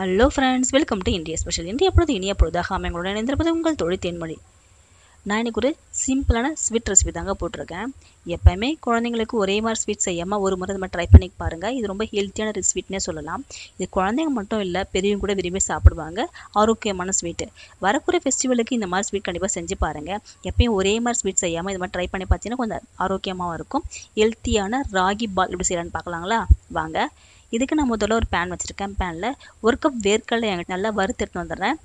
Hello friends, welcome to India special. India பொழுது இனிய பொழுதாக அமைங்களுடன் இணைந்திருப்பது உங்கள் தொழில் தேன்மொழி. நான் இன்றைக்கி ஒரு சிம்பிளான ஸ்வீட் ரெசிபி தாங்க போட்டிருக்கேன். எப்போயுமே குழந்தைங்களுக்கு ஒரே மாதிரி ஸ்வீட் செய்யாமல் ஒரு முறை நம்ம ட்ரை பண்ணி பாருங்கள். இது ரொம்ப ஹெல்த்தியான ஸ்வீட்னே சொல்லலாம். இது குழந்தைங்க மட்டும் இல்லை, பெரியவங்க கூட விரும்பி சாப்பிடுவாங்க. ஆரோக்கியமான ஸ்வீட்டு. வரக்கூடிய ஃபெஸ்டிவலுக்கு இந்த மாதிரி ஸ்வீட் கண்டிப்பாக செஞ்சு பாருங்கள். எப்பயும் ஒரே மாதிரி ஸ்வீட் செய்யாமல் இது மாதிரி ட்ரை பண்ணி பார்த்தீங்கன்னா கொஞ்சம் ஆரோக்கியமாகவும் இருக்கும். ஹெல்த்தியான ராகி பால் எப்படி செய்யலான்னு பார்க்கலாங்களா? வாங்க. இதுக்கு நான் முதல்ல ஒரு பேன் வச்சுருக்கேன். பேனில் ஒரு கப் வேர்க்கடலை என்கிட்ட நல்லா வறுத்துட்டு வந்துடுறேன்.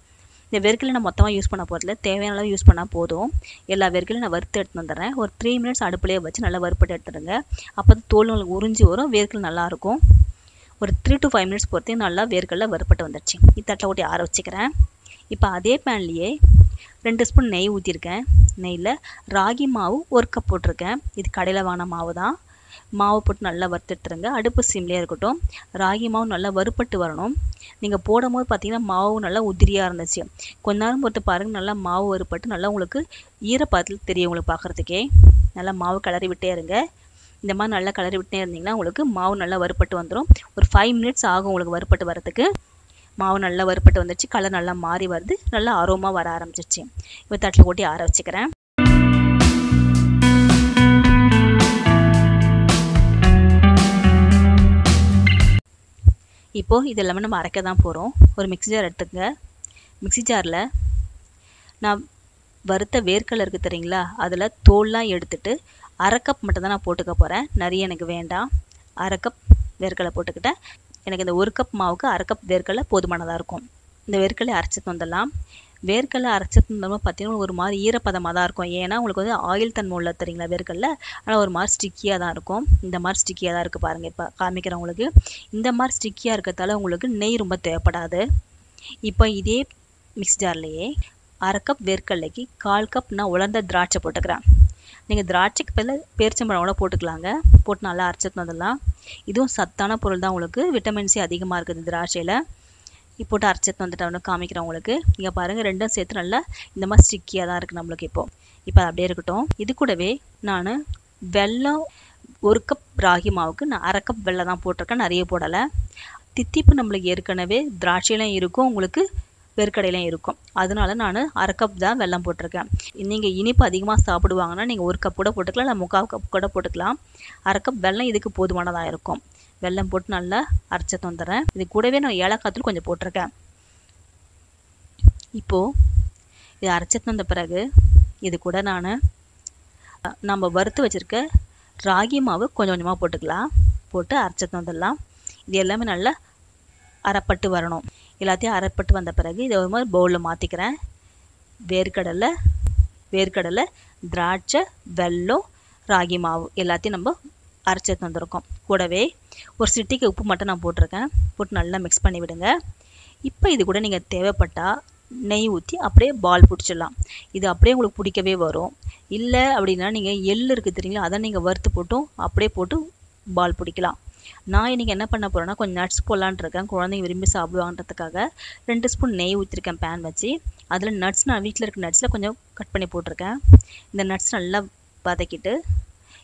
இந்த வேர்க்கடலை நான் மொத்தமாக யூஸ் பண்ண போகிறதில்ல, தேவையான அளவு யூஸ் பண்ணால் போதும். எல்லா வேர்க்கடலையும் நான் வறுத்து எடுத்து வந்துடுறேன். ஒரு 3 மினிட்ஸ் அடுப்புலேயே வச்சு நல்லா வறுப்பட்டு எடுத்துடுங்க. அப்போ தோல் உங்களுக்கு உறிஞ்சி வரும், வேர்க்கடலை நல்லாயிருக்கும். ஒரு 3 to 5 மினிட்ஸ் பொறுத்தையும் நல்லா வேர்க்கடலை வறுப்பட்டு வந்துடுச்சு. தட்டில் ஊட்டி ஆற வச்சுக்கிறேன். இப்போ அதே பேன்லேயே 2 ஸ்பூன் நெய் ஊற்றிருக்கேன். நெய்யில் ராகி மாவு 1 கப் போட்டிருக்கேன். இது கடையில் வாங்கின மாவு தான். மாவு போட்டு நல்லா வறுத்துட்டுருங்க. அடுப்பு சிம்லேயே இருக்கட்டும். ராகி மாவு நல்லா வறுப்பட்டு வரணும். நீங்கள் போடும் போது பார்த்தீங்கன்னா மாவு நல்லா உதிரியாக இருந்துச்சு. கொஞ்ச நேரம் பொறுத்து பாருங்கள், நல்லா மாவு வறுப்பட்டு நல்லா உங்களுக்கு ஈரப்பதத்தில் தெரியும். உங்களுக்கு பார்க்குறதுக்கே நல்லா மாவு கிளறி விட்டே இருங்க. இந்த மாதிரி நல்லா கிளறி விட்டே இருந்தீங்கன்னா உங்களுக்கு மாவு நல்லா வறுப்பட்டு வந்துடும். ஒரு 5 மினிட்ஸ் ஆகும் உங்களுக்கு வறுப்பட்டு வரதுக்கு. மாவு நல்லா வறுப்பட்டு வந்துடுச்சு. கலர் நல்லா மாறி வருது. நல்லா அரோமா வர ஆரம்பிச்சிருச்சு. இப்போ தட்டில் கொட்டி ஆற வச்சுக்கிறேன். இப்போது இது எல்லாமே நம்ம அரைக்க தான் போகிறோம். ஒரு மிக்ஸி ஜார் எடுத்துக்கங்க. மிக்ஸி ஜாரில் நான் வறுத்த வேர்க்கடலை இருக்குது தெரியுங்களா, அதில் தோல்லாம் எடுத்துட்டு 1/2 கப் மட்டும் தான் நான் போட்டுக்க போகிறேன். நிறைய எனக்கு வேண்டாம். 1/2 கப் வேர்க்கடலை போட்டுக்கிட்டேன். எனக்கு இந்த 1 கப் மாவுக்கு 1/2 கப் வேர்க்கடலை போதுமானதாக இருக்கும். இந்த வேர்க்கடலை அரைச்சிட்டு வந்துடலாம். வேர்க்கடலை அரைச்சிட்டு வந்தோம்னா பார்த்தீங்கன்னா ஒரு மாதிரி ஈரப்பதமாக தான் இருக்கும். ஏன்னா உங்களுக்கு வந்து ஆயில் தன்மை உள்ள தெரியுங்களா வேர்க்கடலை, ஆனால் ஒரு மாதிரி ஸ்டிக்கியாக தான் இருக்கும். இந்த மாதிரி ஸ்டிக்கியாக தான் இருக்குது பாருங்கள். இப்போ காமிக்கிறவங்களுக்கு இந்த மாதிரி ஸ்டிக்கியாக இருக்கிறதால உங்களுக்கு நெய் ரொம்ப தேவைப்படாது. இப்போ இதே மிக்ஸ் ஜார்லேயே 1/2 கப் வேர்க்கடலைக்கு 1/4 கப் நான் உலர்ந்த திராட்சை போட்டுக்கிறேன். நீங்கள் திராட்சைக்கு பதில் பேரிச்சம்பழம் கூட போட்டுக்கலாங்க. போட்டு நல்லா அரைச்சிட்டு வந்துடலாம். இதுவும் சத்தான பொருள் தான். உங்களுக்கு விட்டமின் சி அதிகமாக இருக்குது திராட்சையில். போட்டு அரைச்சிட்டு வந்துட்டு காமிக்கிறேன் உங்களுக்கு. இங்கே பாருங்கள், ரெண்டும் சேர்த்து நல்லா இந்த மாதிரி ஸ்டிக்கியாக தான் இருக்குது நம்மளுக்கு. இப்போ அப்படியே இருக்கட்டும். இது கூடவே நான் வெல்லம் 1 கப் ராகி மாவுக்கு நான் 1/2 கப் வெல்லம் தான் போட்டிருக்கேன். நிறைய போடலை. தித்திப்பு நம்மளுக்கு ஏற்கனவே திராட்சையிலையும் இருக்கும், உங்களுக்கு வேர்க்கடையிலையும் இருக்கும். அதனால நான் 1/2 கப் தான் வெல்லம் போட்டிருக்கேன். நீங்கள் இனிப்பு அதிகமாக சாப்பிடுவாங்கன்னா நீங்கள் 1 கப் கூட போட்டுக்கலாம், இல்லை 3/4 கப் கூட போட்டுக்கலாம். 1/2 கப் வெல்லம் இதுக்கு போதுமானதாக இருக்கும். வெல்லம் போட்டு நல்லா அரைச்சிட்டு வந்துடுறேன். இது கூடவே நான் ஏலக்காய் தூள் கொஞ்சம் போட்டிருக்கேன். இப்போது இது அரைச்சிட்டு வந்த பிறகு இது கூட நம்ம வறுத்து வச்சுருக்க ராகி மாவு கொஞ்சம் கொஞ்சமாக போட்டுக்கலாம். போட்டு அரைச்சிட்டு வந்துடலாம். இது எல்லாமே நல்லா அரைப்பட்டு வரணும். எல்லாத்தையும் அரைப்பட்டு வந்த பிறகு இதை ஒரு மாதிரி பவுலில் மாற்றிக்கிறேன். வேர்க்கடலை, திராட்சை, வெல்லம், ராகி மாவு எல்லாத்தையும் நம்ம அரைச்சிட்டு வந்திருக்கோம். கூடவே ஒரு சிட்டிக்கு உப்பு மட்டும் நான் போட்டிருக்கேன். போட்டு நல்லா மிக்ஸ் பண்ணி விடுங்க. இப்போ இது கூட நீங்கள் தேவைப்பட்டால் நெய் ஊற்றி அப்படியே பால் பிடிச்சிடலாம். இது அப்படியே உங்களுக்கு பிடிக்கவே வரும். இல்லை அப்படின்னா நீங்கள் எள்ளு இருக்குது தெரியுங்களா, அதை நீங்கள் வறுத்து போட்டும் அப்படியே போட்டு பால் பிடிக்கலாம். நான் இன்றைக்கி என்ன பண்ண போகிறேன்னா கொஞ்சம் நட்ஸ் போடலான்ட்டு இருக்கேன். குழந்தைங்க விரும்பி சாப்பிடுவாங்கன்றதுக்காக 2 ஸ்பூன் நெய் ஊற்றிருக்கேன் பேன் வச்சு. அதில் நட்ஸ் நான் வீட்டில் இருக்க நட்ஸில் கொஞ்சம் கட் பண்ணி போட்டிருக்கேன். இந்த நட்ஸ் நல்லா வதக்கிட்டு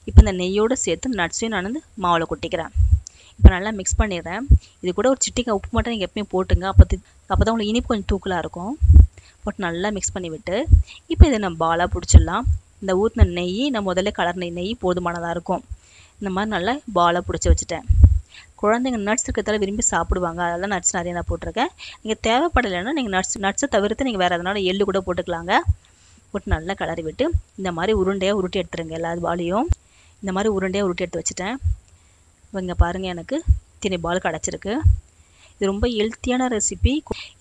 இப்போ இந்த நெய்யோடு சேர்த்து நட்ஸையும் நான் மாவில் கொட்டிக்கிறேன். இப்போ நல்லா மிக்ஸ் பண்ணிடுறேன். இது கூட ஒரு சிட்டிக்காய் உப்பு மட்டும் நீங்கள் எப்பயும் போட்டுங்க. அப்போ தான் உங்களுக்கு இனிப்பு கொஞ்சம் தூக்கலாக இருக்கும். போட்டு நல்லா மிக்ஸ் பண்ணி விட்டு இப்போ இதை நம்ம பாலாக பிடிச்சிடலாம். இந்த ஊற்றின நெய் நான் முதல்ல கலர்ன நெய் போதுமானதாக இருக்கும். இந்த மாதிரி நல்லா பாலாக பிடிச்சி வச்சுட்டேன். குழந்தைங்க நட்ஸ் இருக்கிறதால விரும்பி சாப்பிடுவாங்க. அதெல்லாம் நட்ஸ் நிறைய நான் போட்டிருக்கேன். நீங்கள் தேவைப்படலைன்னா நீங்கள் நட்ஸை தவிர்த்து நீங்கள் வேறு எதனால எள்ளு கூட போட்டுக்கலாங்க. போட்டு நல்லா கிளறி விட்டு இந்த மாதிரி உருண்டையாக உருட்டி எடுத்துருங்க. எல்லா பாலையும் இந்த மாதிரி உருண்டையாக உருட்டி எடுத்து வச்சுட்டேன். இங்கே பாருங்கள், எனக்கு திணை பால் கிடச்சிருக்கு. இது ரொம்ப ஹெல்த்தியான ரெசிபி.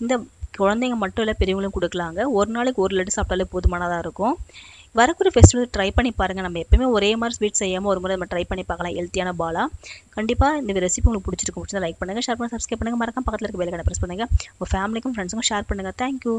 இந்த குழந்தைங்க மட்டும் இல்லை, பெரியவங்களும் கொடுக்கலாங்க. ஒரு நாளைக்கு 1 லட்டு சாப்பிட்டாலே போதுமானதாக இருக்கும். வரக்கூடிய ஃபெஸ்டிவல் ட்ரை பண்ணி பாருங்கள். நம்ம எப்போயுமே ஒரே மாதிரி ஸ்வீட் செய்யாமல் ஒரு முறை நம்ம ட்ரை பண்ணி பார்க்கலாம் ஹெல்த்தியான பாலாக. கண்டிப்பாக இந்த ரெசிபி உங்களுக்கு பிடிச்சிருக்கும். லைக் பண்ணுங்கள், ஷேர் பண்ணுங்கள், சப்ஸ்கிரைப் பண்ணுங்கள். மறக்காம பக்கத்தில் இருக்க பெல் ஐகானை ப்ரெஸ் பண்ணுங்கள். உங்கள் ஃபேமிலிக்கும் ஃப்ரெண்ட்ஸுக்கும் ஷேர் பண்ணுங்கள். தேங்க்யூ.